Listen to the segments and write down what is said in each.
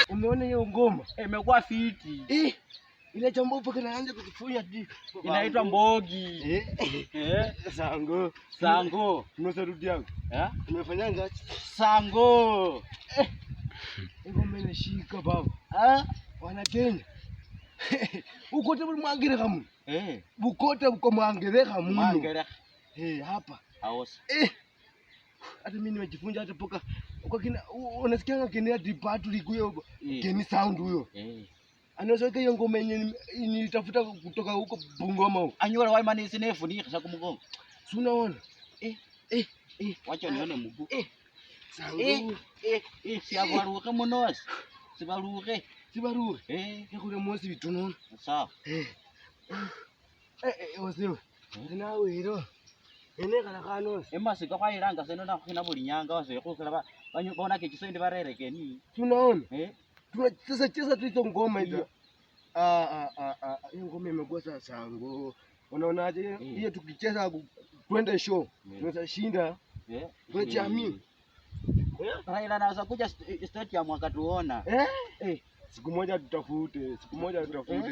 Umeona hiyo ngoma? Imekuwa fiti. Ile jambo hapo kinaanza kutufunya inaitwa mbogi. Sango. Sango. Tumesarudi yangu. Tumefanyanga sango. Ngoma inashika baba. Wana Kenya. Ukote mwangere kamu. Bukote uko mwangere kamu. Mwangere. Hapa. Aosa. Hata mimi nimejifunza hata poka. Kwa kina unasikia kina dipatu likuyo keni sound huyo. Anaweza hiyo ngoma yenye nitafuta kutoka huko Bungoma huko. Anyora wai mani sinefu ni kisa kumugoma. Si unaona? Wacha nione mguu. Sangu. Siabaruke monosi. Sibaruke. Yakule mosi bitunono. Sawa. Osewe. Nawe hilo. Ene kana kano. Emasika kwa iranga seno na kina buli nyanga wase kukala bona ke kisende barereke ni. Tunaona? Tunacheza tu hizo ngoma hizo. Hiyo ngoma imekuwa sasa sango. Unaonaje hiyo tukicheza twende show. Tunaweza shinda. Tunajiamini. Raila anaweza kuja state ya mwaka tuona. Siku moja tutafute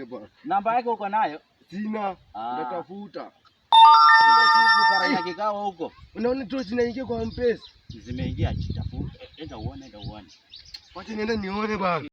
bwana. Namba yake uko nayo? Sina. Natafuta. Siku paranya kikao huko. Unaona tu zinaingia kwa M-Pesa. Zimeingia, tafuta. Enda uone. Wacha niende nione bwana.